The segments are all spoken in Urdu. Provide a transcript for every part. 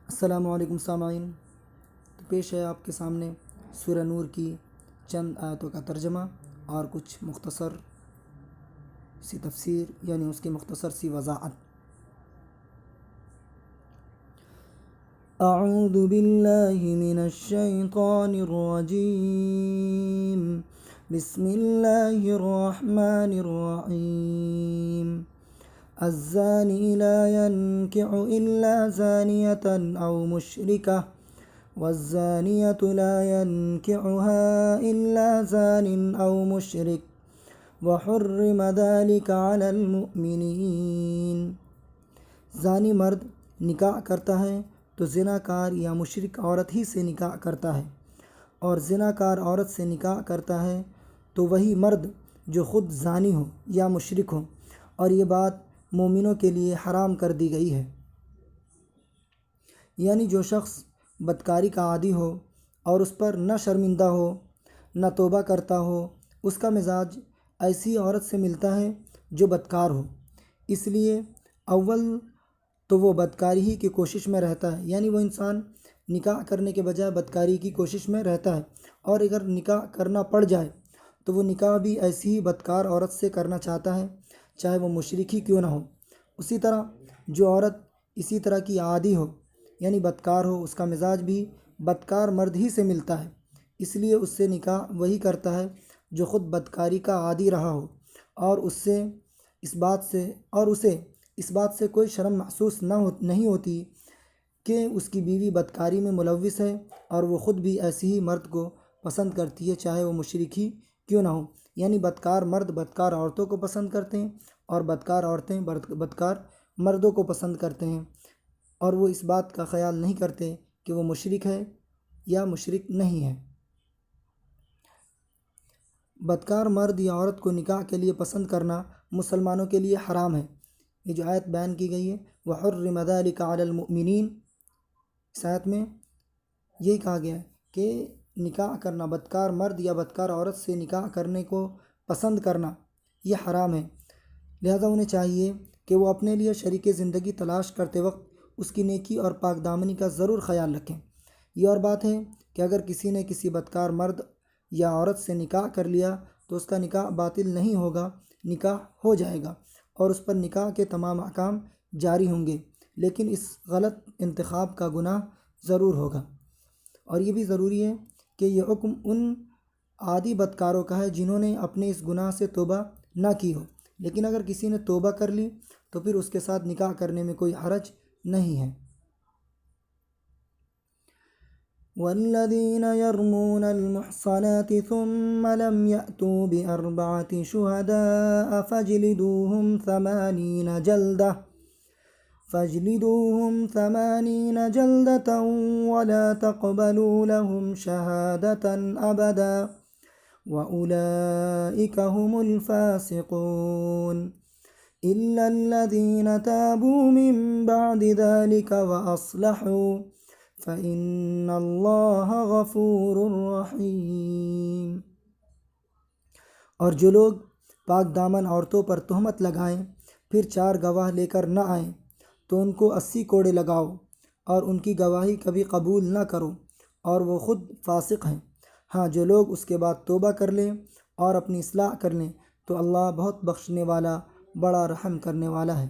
السلام علیکم سامعین، تو پیش ہے آپ کے سامنے سورہ نور کی چند آیتوں کا ترجمہ اور کچھ مختصر سی تفسیر، یعنی اس کی مختصر سی وضاحت۔ اعوذ باللہ من الشیطان الرجیم، بسم اللہ الرحمن الرحیم۔ الزانی لا ينكح إلا زانية أو مشركة والزانية لا ينكحها إلا زان أو مشرك وحرم ذلك على المؤمنين۔ زانی مرد نکاح کرتا ہے تو زناکار یا مشرک عورت ہی سے نکاح کرتا ہے، اور زناکار عورت سے نکاح کرتا ہے تو وہی مرد جو خود زانی ہو یا مشرک ہو، اور یہ بات مومنوں کے لیے حرام کر دی گئی ہے۔ یعنی جو شخص بدکاری کا عادی ہو اور اس پر نہ شرمندہ ہو نہ توبہ کرتا ہو، اس کا مزاج ایسی عورت سے ملتا ہے جو بدکار ہو، اس لیے اول تو وہ بدکاری ہی کی کوشش میں رہتا ہے، یعنی وہ انسان نکاح کرنے کے بجائے بدکاری کی کوشش میں رہتا ہے، اور اگر نکاح کرنا پڑ جائے تو وہ نکاح بھی ایسی ہی بدکار عورت سے کرنا چاہتا ہے، چاہے وہ مشرک ہی کیوں نہ ہو۔ اسی طرح جو عورت اسی طرح کی عادی ہو یعنی بدکار ہو، اس کا مزاج بھی بدکار مرد ہی سے ملتا ہے، اس لیے اس سے نکاح وہی کرتا ہے جو خود بدکاری کا عادی رہا ہو، اور اسے اس بات سے کوئی شرم محسوس نہیں ہوتی کہ اس کی بیوی بدکاری میں ملوث ہے، اور وہ خود بھی ایسی ہی مرد کو پسند کرتی ہے، چاہے وہ مشرک ہی کیوں نہ ہو۔ یعنی بدکار مرد بدکار عورتوں کو پسند کرتے ہیں، اور بدکار عورتیں بدکار مردوں کو پسند کرتے ہیں، اور وہ اس بات کا خیال نہیں کرتے کہ وہ مشرک ہے یا مشرک نہیں ہے۔ بدکار مرد یا عورت کو نکاح کے لیے پسند کرنا مسلمانوں کے لیے حرام ہے۔ یہ جو آیت بیان کی گئی ہے، وَحُرِّمَ ذَلِكَ عَلَى الْمُؤْمِنِينَ، اس آیت میں یہی کہا گیا ہے کہ نکاح کرنا، بدکار مرد یا بدکار عورت سے نکاح کرنے کو پسند کرنا یہ حرام ہے، لہذا انہیں چاہیے کہ وہ اپنے لیے شریک زندگی تلاش کرتے وقت اس کی نیکی اور پاک دامنی کا ضرور خیال رکھیں۔ یہ اور بات ہے کہ اگر کسی نے کسی بدکار مرد یا عورت سے نکاح کر لیا تو اس کا نکاح باطل نہیں ہوگا، نکاح ہو جائے گا، اور اس پر نکاح کے تمام احکام جاری ہوں گے، لیکن اس غلط انتخاب کا گناہ ضرور ہوگا۔ اور یہ بھی ضروری ہے کہ یہ حکم ان عادی بدکاروں کا ہے جنہوں نے اپنے اس گناہ سے توبہ نہ کی ہو، لیکن اگر کسی نے توبہ کر لی تو پھر اس کے ساتھ نکاح کرنے میں کوئی حرج نہیں ہے۔ والذین یرمون المحصنات ثم لم یأتوا بأربعة شہداء فاجلدوهم 80 جلدة ولا تقبلوا لهم شهادة أبدا وأولئك هم الفاسقون إلا الذين تابوا من بعد ذلك وأصلحوا فإن الله غفور رحيم۔ اور جو لوگ پاک دامن عورتوں پر تہمت لگائیں پھر 4 گواہ لے کر نہ آئیں تو ان کو 80 کوڑے لگاؤ، اور ان کی گواہی کبھی قبول نہ کرو، اور وہ خود فاسق ہیں۔ ہاں، جو لوگ اس کے بعد توبہ کر لیں اور اپنی اصلاح کر لیں تو اللہ بہت بخشنے والا، بڑا رحم کرنے والا ہے۔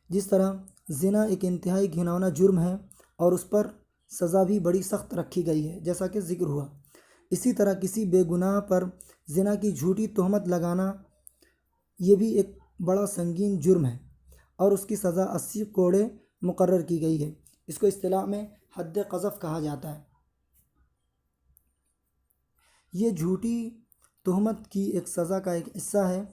جس طرح زنا ایک انتہائی گھناؤنا جرم ہے اور اس پر سزا بھی بڑی سخت رکھی گئی ہے جیسا کہ ذکر ہوا، اسی طرح کسی بے گناہ پر زنا کی جھوٹی تہمت لگانا یہ بھی ایک بڑا سنگین جرم ہے، اور اس کی سزا 80 کوڑے مقرر کی گئی ہے۔ اس کو اصطلاح میں حد قذف کہا جاتا ہے۔ یہ جھوٹی تہمت کی ایک سزا کا ایک حصہ ہے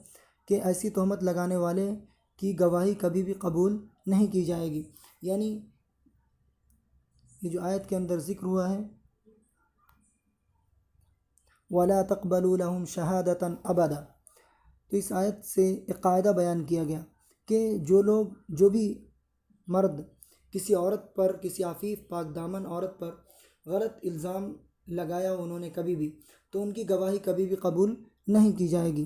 کہ ایسی تہمت لگانے والے کی گواہی کبھی بھی قبول نہیں کی جائے گی، یعنی یہ جو آیت کے اندر ذکر ہوا ہے وَلَا تَقْبَلُوا لَهُمْ شَهَادَةً أَبَدًا، تو اس آیت سے ایک قاعدہ بیان کیا گیا کہ جو بھی مرد کسی عورت پر، کسی عفیف پاک دامن عورت پر غلط الزام لگایا انہوں نے کبھی بھی، تو ان کی گواہی کبھی بھی قبول نہیں کی جائے گی۔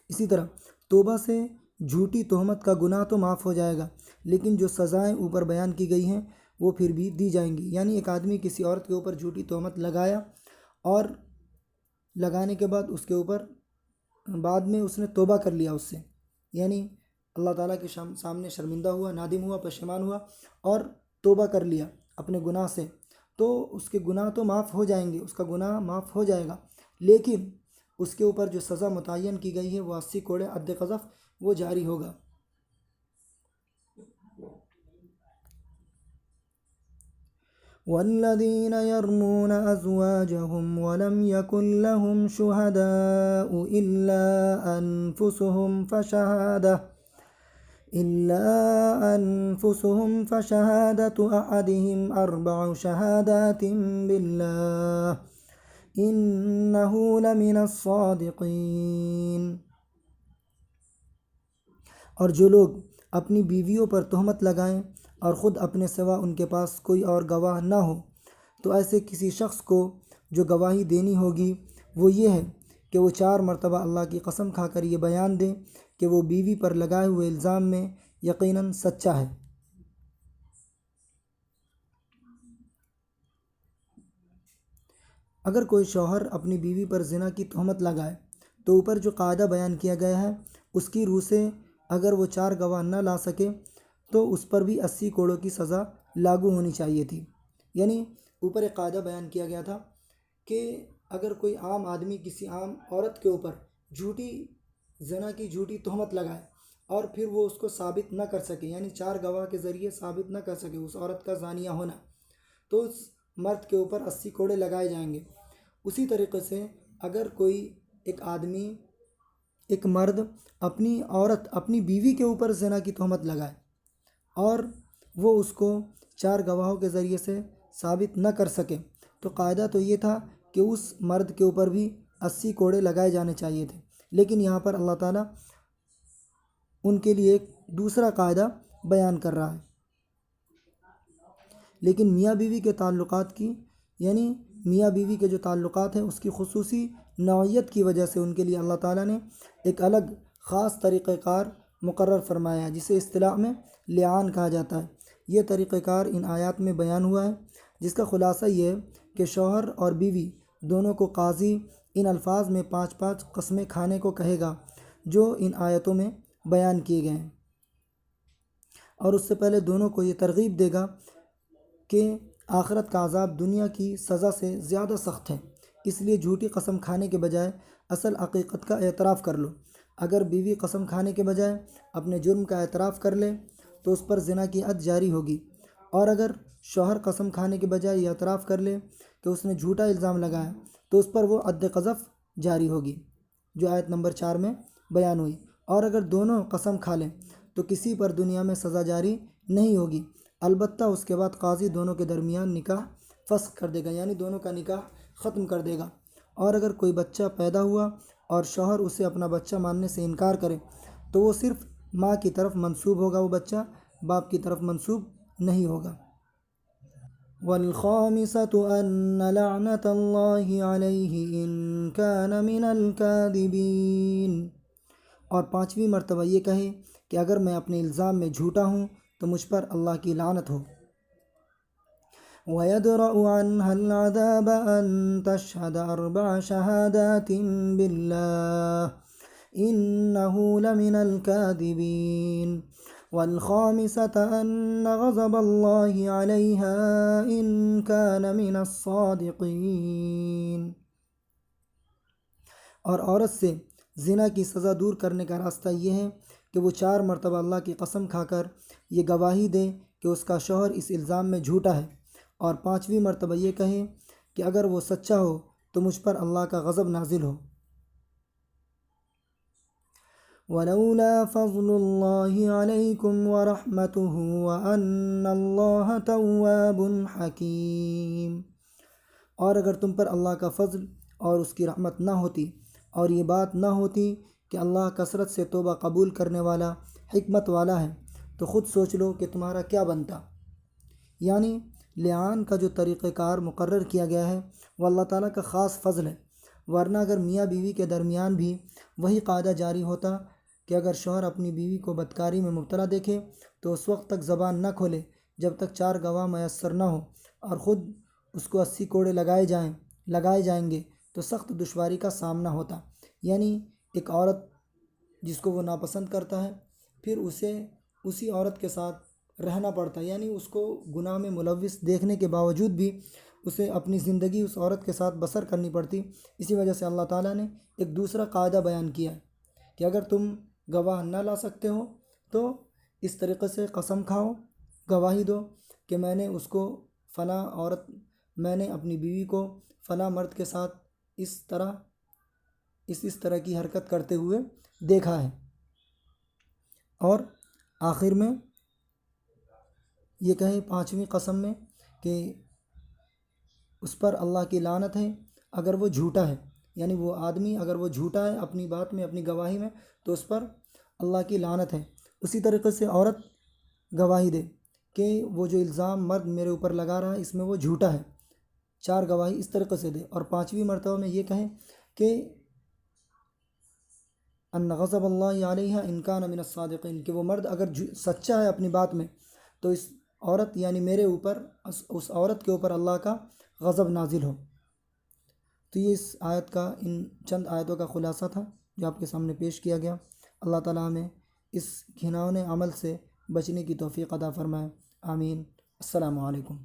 اسی طرح توبہ سے جھوٹی تہمت کا گناہ تو معاف ہو جائے گا، لیکن جو سزائیں اوپر بیان کی گئی ہیں وہ پھر بھی دی جائیں گی۔ یعنی ایک آدمی کسی عورت کے اوپر جھوٹی تہمت لگایا، اور لگانے کے بعد اس کے اوپر بعد میں اس نے توبہ کر لیا اس سے، یعنی اللہ تعالیٰ کے سامنے شرمندہ ہوا، نادم ہوا، پشیمان ہوا اور توبہ کر لیا اپنے گناہ سے، تو اس کے گناہ تو معاف ہو جائیں گے، اس کا گناہ معاف ہو جائے گا، لیکن اس کے اوپر جو سزا متعین کی گئی ہے وہ 80 کوڑے عد قذف وہ جاری ہوگا۔ والذین یرمون ازواجهم ولم یکن لهم شهداء إلا أنفسهم فشهادة أحدهم 4 شهادات بالله إنه لمن الصادقين۔ اور جو لوگ اپنی بیویوں پر تہمت لگائیں اور خود اپنے سوا ان کے پاس کوئی اور گواہ نہ ہو، تو ایسے کسی شخص کو جو گواہی دینی ہوگی وہ یہ ہے کہ وہ 4 مرتبہ اللہ کی قسم کھا کر یہ بیان دے کہ وہ بیوی پر لگائے ہوئے الزام میں یقیناً سچا ہے۔ اگر کوئی شوہر اپنی بیوی پر زنا کی تہمت لگائے تو اوپر جو قاعدہ بیان کیا گیا ہے اس کی روح سے اگر وہ 4 گواہ نہ لا سکے تو اس پر بھی 80 کوڑوں کی سزا لاگو ہونی چاہیے تھی۔ یعنی اوپر ایک قاعدہ بیان کیا گیا تھا کہ اگر کوئی عام آدمی کسی عام عورت کے اوپر زنا کی جھوٹی تہمت لگائے اور پھر وہ اس کو ثابت نہ کر سکے، یعنی 4 گواہ کے ذریعے ثابت نہ کر سکے اس عورت کا زانیہ ہونا، تو اس مرد کے اوپر 80 کوڑے لگائے جائیں گے۔ اسی طریقے سے اگر کوئی ایک مرد اپنی بیوی کے اوپر زنا کی تہمت لگائے اور وہ اس کو 4 گواہوں کے ذریعے سے ثابت نہ کر سکے، تو قاعدہ تو یہ تھا کہ اس مرد کے اوپر بھی 80 کوڑے لگائے جانے چاہیے تھے، لیکن یہاں پر اللہ تعالیٰ ان کے لیے ایک دوسرا قاعدہ بیان کر رہا ہے۔ لیکن میاں بیوی کے تعلقات کی، یعنی میاں بیوی کے جو تعلقات ہیں اس کی خصوصی نوعیت کی وجہ سے ان کے لیے اللہ تعالیٰ نے ایک الگ خاص طریقہ کار مقرر فرمایا ہے، جسے اصطلاح میں لعان کہا جاتا ہے۔ یہ طریقہ کار ان آیات میں بیان ہوا ہے، جس کا خلاصہ یہ ہے کہ شوہر اور بیوی دونوں کو قاضی ان الفاظ میں 5 قسمیں کھانے کو کہے گا جو ان آیتوں میں بیان کیے گئے ہیں، اور اس سے پہلے دونوں کو یہ ترغیب دے گا کہ آخرت کا عذاب دنیا کی سزا سے زیادہ سخت ہے، اس لیے جھوٹی قسم کھانے کے بجائے اصل حقیقت کا اعتراف کر لو۔ اگر بیوی قسم کھانے کے بجائے اپنے جرم کا اعتراف کر لے تو اس پر زنا کی حد جاری ہوگی، اور اگر شوہر قسم کھانے کے بجائے یہ اعتراف کر لے کہ اس نے جھوٹا الزام لگایا تو اس پر وہ حد قذف جاری ہوگی جو آیت نمبر 4 میں بیان ہوئی، اور اگر دونوں قسم کھا لیں تو کسی پر دنیا میں سزا جاری نہیں ہوگی، البتہ اس کے بعد قاضی دونوں کے درمیان نکاح فسخ کر دے گا، یعنی دونوں کا نکاح ختم کر دے گا۔ اور اگر کوئی بچہ پیدا ہوا اور شوہر اسے اپنا بچہ ماننے سے انکار کرے تو وہ صرف ماں کی طرف منسوب ہوگا، وہ بچہ باپ کی طرف منسوب نہیں ہوگا۔ وَالْخَامِسَةُ أَنَّ لَعْنَةَ اللَّهِ عَلَيْهِ إِن كَانَ مِنَ الْكَاذِبِينَ، اور 5ویں مرتبہ یہ کہے کہ اگر میں اپنے الزام میں جھوٹا ہوں تو مجھ پر اللہ کی لعنت ہو۔ وَيَدْرَأُ عَنْهَا الْعَذَابَ أَن تَشْهَدَ 4 شَهَادَاتٍ بِاللَّهِ إِنَّهُ لَمِنَ الْكَاذِبِينَ وَالْخَامِسَةَ أَنَّ غَضَبَ اللَّهِ عَلَيْهَا إِن كَانَ مِنَ الصَّادِقِينَ، اور عورت سے زنا کی سزا دور کرنے کا راستہ یہ ہے کہ وہ 4 مرتبہ اللہ کی قسم کھا کر یہ گواہی دے کہ اس کا شوہر اس الزام میں جھوٹا ہے، اور 5ویں مرتبہ یہ کہے کہ اگر وہ سچا ہو تو مجھ پر اللہ کا غضب نازل ہو۔ وَلَوْلَا فَضْلُ اللَّهِ عَلَيْكُمْ وَرَحْمَتُهُ وَأَنَّ اللَّهَ تَوَّابٌ حَكِيمٌ، اور اگر تم پر اللہ کا فضل اور اس کی رحمت نہ ہوتی اور یہ بات نہ ہوتی کہ اللہ کثرت سے توبہ قبول کرنے والا حکمت والا ہے، تو خود سوچ لو کہ تمہارا کیا بنتا۔ یعنی لعان کا جو طریقہ کار مقرر کیا گیا ہے وہ اللہ تعالیٰ کا خاص فضل ہے، ورنہ اگر میاں بیوی کے درمیان بھی وہی قاعدہ جاری ہوتا کہ اگر شوہر اپنی بیوی کو بدکاری میں مبتلا دیکھے تو اس وقت تک زبان نہ کھولے جب تک 4 گواہ میسر نہ ہو، اور خود اس کو 80 کوڑے لگائے جائیں گے تو سخت دشواری کا سامنا ہوتا۔ یعنی ایک عورت جس کو وہ ناپسند کرتا ہے، پھر اسے اسی عورت کے ساتھ رہنا پڑتا ہے، یعنی اس کو گناہ میں ملوث دیکھنے کے باوجود بھی اسے اپنی زندگی اس عورت کے ساتھ بسر کرنی پڑتی۔ اسی وجہ سے اللہ تعالیٰ نے ایک دوسرا قاعدہ بیان کیا ہے کہ اگر تم گواہ نہ لا سکتے ہو تو اس طریقے سے قسم کھاؤ، گواہی دو کہ میں نے اس کو میں نے اپنی بیوی کو فلاں مرد کے ساتھ اس طرح کی حرکت کرتے ہوئے دیکھا ہے۔ اور آخر میں یہ کہے 5ویں قسم میں کہ اس پر اللہ کی لعنت ہے اگر وہ جھوٹا ہے، یعنی وہ آدمی اگر وہ جھوٹا ہے اپنی بات میں، اپنی گواہی میں، تو اس پر اللہ کی لعنت ہے۔ اسی طریقے سے عورت گواہی دے کہ وہ جو الزام مرد میرے اوپر لگا رہا ہے اس میں وہ جھوٹا ہے، 4 گواہی اس طریقے سے دے۔ اور 5ویں مرتبہ میں یہ کہیں کہ ان غضب اللہ علیہ ان کان من الصادقین، کہ وہ مرد اگر سچا ہے اپنی بات میں تو اس عورت یعنی میرے اوپر، اس عورت کے اوپر اللہ کا غضب نازل ہو۔ تو یہ اس آیت کا، ان چند آیتوں کا خلاصہ تھا جو آپ کے سامنے پیش کیا گیا۔ اللہ تعالیٰ ہمیں اس گھناؤنے عمل سے بچنے کی توفیق عطا فرمائے، آمین۔ السلام علیکم۔